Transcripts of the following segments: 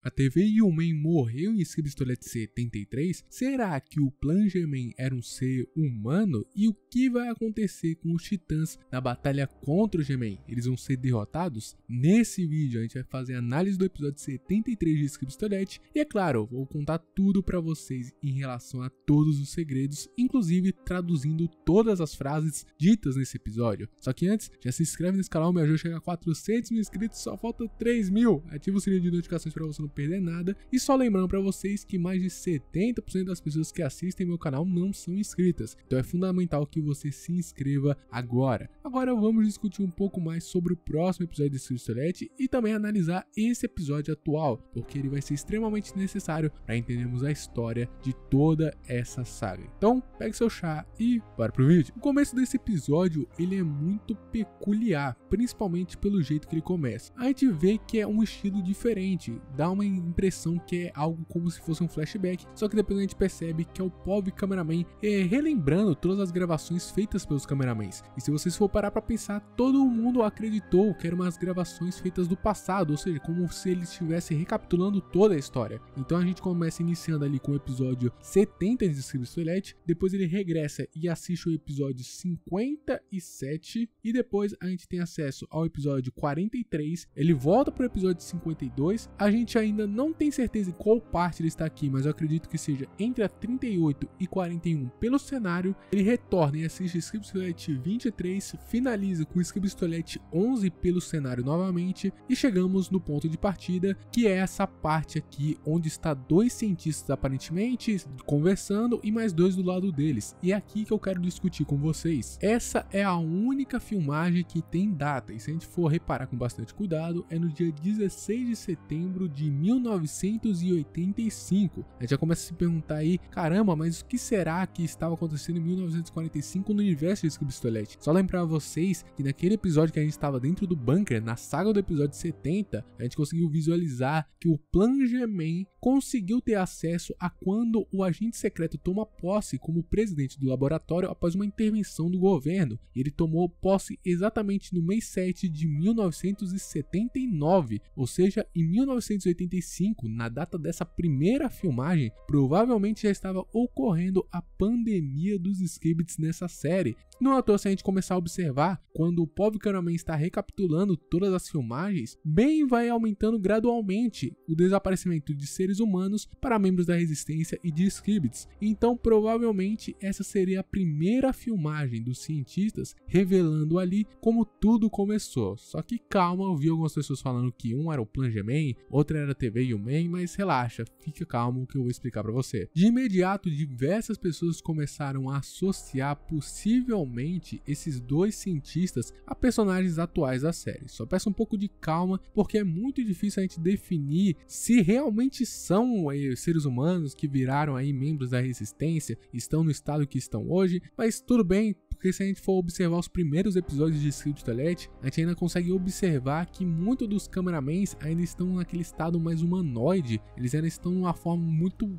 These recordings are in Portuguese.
A TV Yumei morreu em Skibidi Toilet 73? Será que o Plangeman era um ser humano? E o que vai acontecer com os titãs na batalha contra o G-Man? Eles vão ser derrotados? Nesse vídeo a gente vai fazer a análise do episódio 73 de Skibidi Toilet e é claro, eu vou contar tudo pra vocês em relação a todos os segredos, inclusive traduzindo todas as frases ditas nesse episódio. Só que antes, já se inscreve nesse canal, me ajuda a chegar a 400 mil inscritos, só falta 3 mil. Ativa o sininho de notificações pra você não perder nada. E só lembrando pra vocês que mais de 70% das pessoas que assistem meu canal não são inscritas. Então é fundamental que você se inscreva agora. Agora vamos discutir um pouco mais sobre o próximo episódio de Skibidi Toilet e também analisar esse episódio atual, porque ele vai ser extremamente necessário para entendermos a história de toda essa saga. Então pegue seu chá e bora pro vídeo. O começo desse episódio ele é muito peculiar, principalmente pelo jeito que ele começa. A gente vê que é um estilo diferente, dá uma impressão que é algo como se fosse um flashback, só que depois a gente percebe que é o pobre cameraman relembrando todas as gravações feitas pelos cameramans. E se vocês for parar pra pensar, todo mundo acreditou que eram umas gravações feitas do passado, ou seja, como se ele estivesse recapitulando toda a história. Então a gente começa iniciando ali com o episódio 70 de Skibidi Toilet, depois ele regressa e assiste o episódio 57 e depois a gente tem acesso ao episódio 43, ele volta pro episódio 52, a gente ainda não tem certeza em qual parte ele está aqui, mas eu acredito que seja entre a 38 e 41 pelo cenário, ele retorna e assiste Skibidi Toilet 23, finaliza com Skibidi Toilet 11 pelo cenário novamente e chegamos no ponto de partida, que é essa parte aqui onde está dois cientistas aparentemente conversando e mais dois do lado deles, e é aqui que eu quero discutir com vocês. Essa é a única filmagem que tem data, e se a gente for reparar com bastante cuidado, é no dia 16 de setembro de 1985. A gente já começa a se perguntar aí, caramba, mas o que será que estava acontecendo em 1945 no universo de Skibidi Toilet? Só lembrar a vocês que naquele episódio que a gente estava dentro do bunker, na saga do episódio 70, a gente conseguiu visualizar que o Plangeman conseguiu ter acesso a quando o agente secreto toma posse como presidente do laboratório após uma intervenção do governo. Ele tomou posse exatamente no mês 7 de 1979, ou seja, em 1985, na data dessa primeira filmagem, provavelmente já estava ocorrendo a pandemia dos Skibidis nessa série. Não à toa, se a gente começar a observar, quando o pobre cameraman está recapitulando todas as filmagens, bem vai aumentando gradualmente o desaparecimento de seres humanos para membros da resistência e de Skibidis. Então provavelmente essa seria a primeira filmagem dos cientistas revelando ali como tudo começou. Só que calma, eu vi algumas pessoas falando que um era o Plangeman, outra era a TV Yumei, mas relaxa, fica calmo que eu vou explicar para você. De imediato, diversas pessoas começaram a associar possivelmente esses dois cientistas a personagens atuais da série. Só peço um pouco de calma, porque é muito difícil a gente definir se realmente são seres humanos que viraram aí membros da resistência, estão no estado que estão hoje, mas tudo bem, porque se a gente for observar os primeiros episódios de Skibidi Toilet, a gente ainda consegue observar que muitos dos cameramans ainda estão naquele estado mais humanoide, eles ainda estão numa forma muito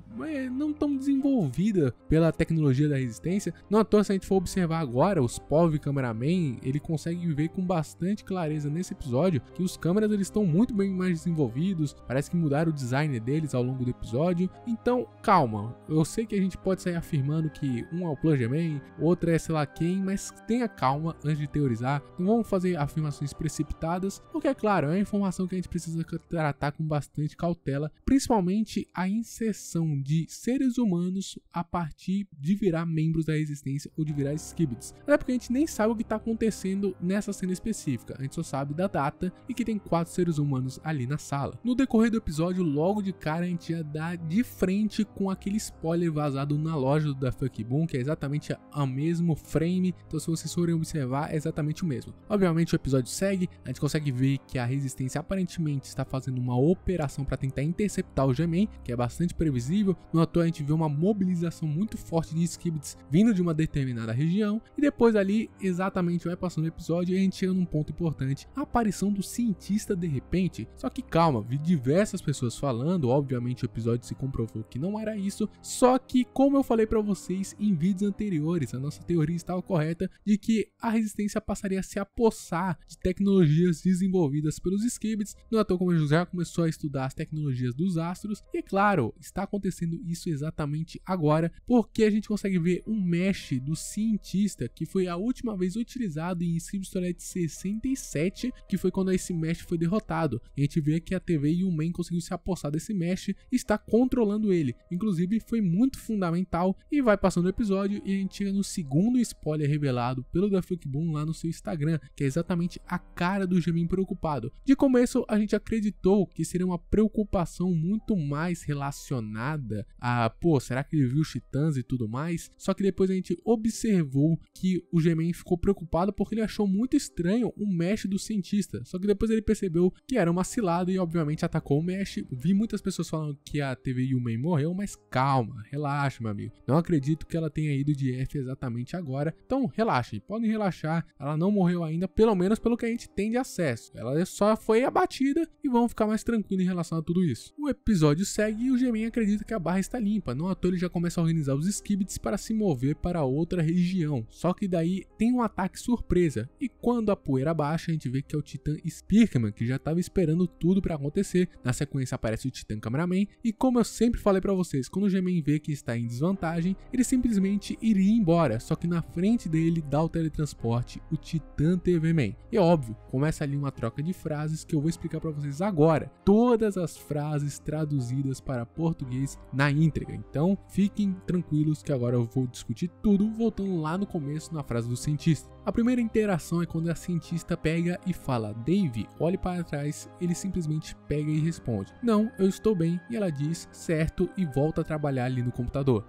não tão desenvolvida pela tecnologia da resistência. Não à toa, se a gente for observar agora os POV cameraman, ele consegue ver com bastante clareza nesse episódio que os câmeras eles estão muito bem mais desenvolvidos, parece que mudaram o design deles ao longo do episódio. Então calma, eu sei que a gente pode sair afirmando que um é o Plangeman, outro é sei lá quem, mas tenha calma antes de teorizar, não vamos fazer afirmações precipitadas, porque é claro, é uma informação que a gente precisa tratar com bastante cautela, principalmente a inserção de seres humanos a partir de virar membros da resistência ou de virar Skibidis. Até porque a gente nem sabe o que está acontecendo nessa cena específica, a gente só sabe da data e que tem 4 seres humanos ali na sala. No decorrer do episódio, logo de cara a gente já dá de frente com aquele spoiler vazado na loja do Da Fuck Boom, que é exatamente o mesmo frame, então se vocês forem observar é exatamente o mesmo. Obviamente o episódio segue, a gente consegue ver que a resistência aparentemente está fazendo uma operação para tentar interceptar o G-Man, que é bastante previsível. No ator a gente vê uma mobilização muito forte de Skibidis vindo de uma determinada região, e depois ali exatamente vai passando o episódio e a gente chega num ponto importante, a aparição do cientista de repente. Só que calma, vi diversas pessoas falando, obviamente o episódio se comprovou que não era isso, só que como eu falei para vocês em vídeos anteriores, a nossa teoria estava correta de que a resistência passaria a se apossar de tecnologias desenvolvidas pelos Skibits. No ator, como ele já começou a estudar as tecnologias dos astros, e é claro, está acontecendo isso exatamente agora, porque a gente consegue ver um mesh do cientista que foi a última vez utilizado em Skibidi Toilet 67, que foi quando esse mesh foi derrotado. E a gente vê que a TV Yumei conseguiu se apossar desse mesh e está controlando ele. Inclusive foi muito fundamental, e vai passando o episódio e a gente chega no segundo spoiler revelado pelo DaFuikBoom lá no seu Instagram, que é exatamente a cara do Gemin preocupado. De começo a gente acreditou que seria uma preocupação muito mais relacionada a, pô, será que ele viu os titãs e tudo mais? Só que depois a gente observou que o Gemin ficou preocupado porque ele achou muito estranho o mesh do cientista. Só que depois ele percebeu que era uma cilada e obviamente atacou o mesh. Vi muitas pessoas falando que a TV Yumei morreu, mas calma, relaxa, meu amigo. Não acredito que ela tenha ido de F exatamente agora. Então relaxem, podem relaxar. Ela não morreu ainda, pelo menos pelo que a gente tem de acesso. Ela só foi abatida e vão ficar mais tranquilos em relação a tudo isso. O episódio segue e o Gemin acredita que a barra está limpa. No ator ele já começa a organizar os Skibits para se mover para outra região. Só que daí tem um ataque surpresa. E quando a poeira baixa, a gente vê que é o Titã Spearman, que já estava esperando tudo para acontecer. Na sequência aparece o Titã Cameraman. E como eu sempre falei para vocês, quando o Gemin vê que está em desvantagem, ele simplesmente iria embora. Só que na frente dele dá o teletransporte o Titã TV Man. E é óbvio, começa ali uma troca de frases que eu vou explicar para vocês agora. Todas as frases traduzidas para português na íntegra. Então fiquem tranquilos que agora eu vou discutir tudo, voltando lá no começo na frase do cientista. A primeira interação é quando a cientista pega e fala: Dave, olhe para trás. Ele simplesmente pega e responde: não, eu estou bem. E ela diz: certo, e volta a trabalhar ali no computador.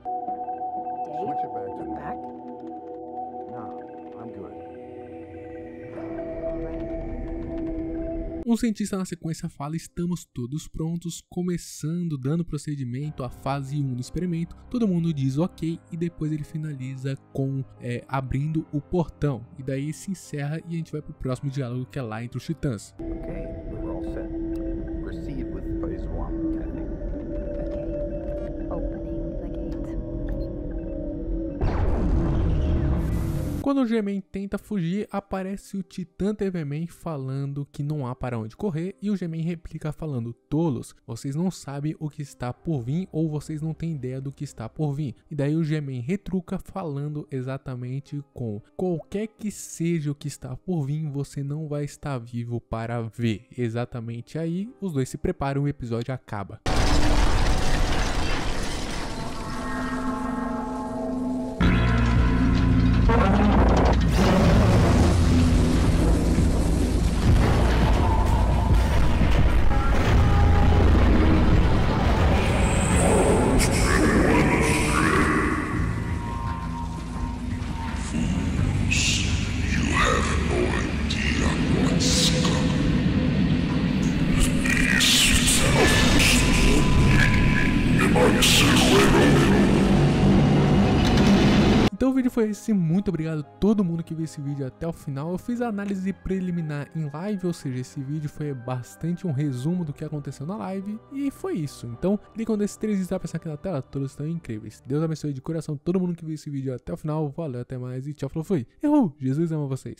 Um cientista na sequência fala: estamos todos prontos, começando, dando procedimento à fase 1 do experimento. Todo mundo diz ok, e depois ele finaliza com abrindo o portão. E daí se encerra e a gente vai pro próximo diálogo, que é lá entre os titãs. Quando o Gemin tenta fugir, aparece o Titã TV Man falando que não há para onde correr, e o Gemin replica falando: tolos, vocês não sabem o que está por vir, ou vocês não têm ideia do que está por vir. E daí o Gemin retruca falando exatamente com: qualquer que seja o que está por vir, você não vai estar vivo para ver. Exatamente aí, os dois se preparam e o episódio acaba. Então o vídeo foi esse, muito obrigado a todo mundo que viu esse vídeo até o final. Eu fiz a análise preliminar em live, ou seja, esse vídeo foi bastante um resumo do que aconteceu na live, e foi isso. Então clica nesses 3 vídeos aparecendo aqui na tela, todos estão incríveis. Deus abençoe de coração todo mundo que viu esse vídeo até o final, valeu, até mais e tchau, falou, fui. Errou, Jesus ama vocês.